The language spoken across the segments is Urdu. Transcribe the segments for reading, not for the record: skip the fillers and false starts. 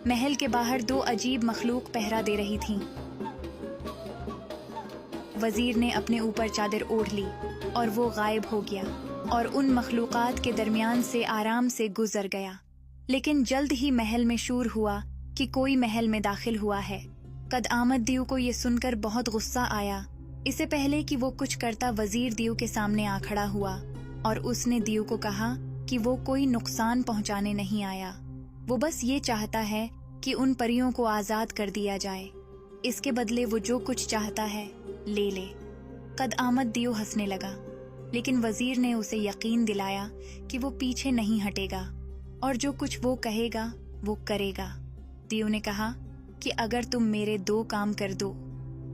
محل کے باہر دو عجیب مخلوق پہرا دے رہی تھیں۔ وزیر نے اپنے اوپر چادر اوڑھ لی اور وہ غائب ہو گیا اور ان مخلوقات کے درمیان سے آرام سے گزر گیا۔ لیکن جلد ہی محل میں شور ہوا کہ کوئی محل میں داخل ہوا ہے۔ قد آمد دیو کو یہ سن کر بہت غصہ آیا۔ اسے پہلے کہ وہ کچھ کرتا وزیر دیو کے سامنے آ کھڑا ہوا اور اس نے دیو کو کہا کہ وہ کوئی نقصان پہنچانے نہیں آیا، وہ بس یہ چاہتا ہے کہ ان پریوں کو آزاد کر دیا جائے، اس کے بدلے وہ جو کچھ چاہتا ہے لے لے۔ قد آمد دیو ہنسنے لگا، لیکن وزیر نے اسے یقین دلایا کہ وہ پیچھے نہیں ہٹے گا اور جو کچھ وہ کہے گا وہ کرے گا۔ دیو نے کہا کہ اگر تم میرے 2 کام کر دو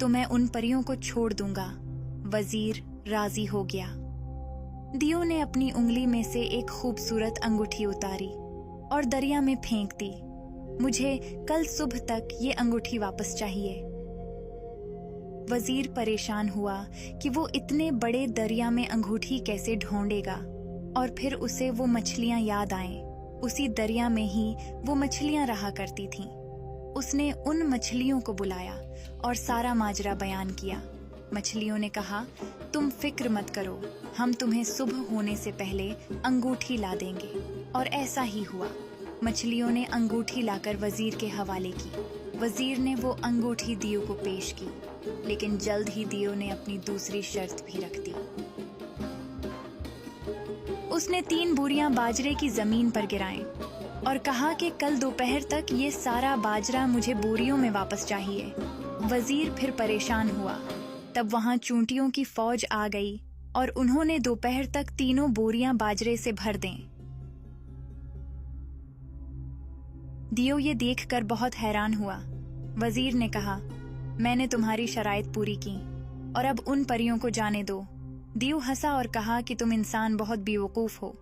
تو میں ان پریوں کو چھوڑ دوں گا۔ وزیر راضی ہو گیا۔ دیو نے اپنی انگلی میں سے ایک خوبصورت انگوٹھی اتاری اور دریا میں پھینک دی۔ مجھے کل صبح تک یہ انگوٹھی واپس چاہیے۔ وزیر پریشان ہوا کہ وہ اتنے بڑے دریا میں انگوٹھی کیسے ڈھونڈے گا، اور پھر اسے وہ مچھلیاں یاد آئیں۔ اسی دریا میں ہی وہ مچھلیاں رہا کرتی تھیں۔ اس نے ان مچھلیوں کو بلایا اور سارا ماجرا بیان کیا۔ مچھلیوں نے کہا، تم فکر مت کرو، ہم تمہیں صبح ہونے سے پہلے انگوٹھی لا دیں گے۔ اور ایسا ہی ہوا۔ مچھلیوں نے انگوٹھی لا کر وزیر کے حوالے کی۔ وزیر نے وہ انگوٹھی دیو کو پیش کی، لیکن جلد ہی دیو نے اپنی دوسری شرط بھی رکھ دی۔ اس نے 3 بوریاں باجرے کی زمین پر گرائیں اور کہا کہ کل دوپہر تک یہ سارا باجرہ مجھے بوریوں میں واپس چاہیے۔ وزیر پھر پریشان ہوا۔ تب وہاں چونٹیوں کی فوج آ گئی اور انہوں نے دوپہر تک 3 بوریاں باجرے سے بھر دیں۔ دیو یہ دیکھ کر بہت حیران ہوا۔ وزیر نے کہا، میں نے تمہاری شرائط پوری کی اور اب ان پریوں کو جانے دو۔ دیو ہنسا اور کہا کہ تم انسان بہت بیوقوف ہو،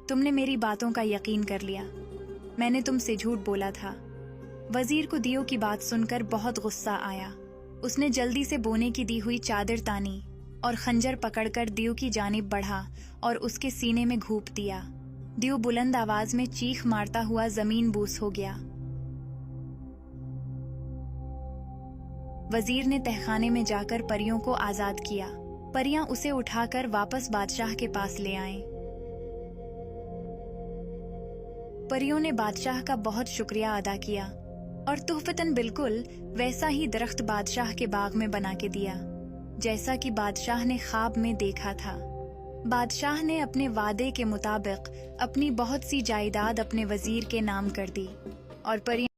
تم نے میری باتوں کا یقین کر لیا، میں نے تم سے جھوٹ بولا تھا۔ وزیر کو دیو کی بات سن کر بہت غصہ آیا۔ اس نے جلدی سے بونے کی دی ہوئی چادر تانی اور خنجر پکڑ کر دیو کی جانب بڑھا اور اس کے سینے میں گھونپ دیا۔ دیو بلند آواز میں چیخ مارتا ہوا زمین بوس ہو گیا۔ وزیر نے تہخانے میں جا کر پریوں کو آزاد کیا۔ پریاں اسے اٹھا کر واپس بادشاہ کے پاس لے آئیں۔ پریوں نے بادشاہ کا بہت شکریہ ادا کیا اور تحفتاً بالکل ویسا ہی درخت بادشاہ کے باغ میں بنا کے دیا جیسا کہ بادشاہ نے خواب میں دیکھا تھا۔ بادشاہ نے اپنے وعدے کے مطابق اپنی بہت سی جائیداد اپنے وزیر کے نام کر دی اور پریاں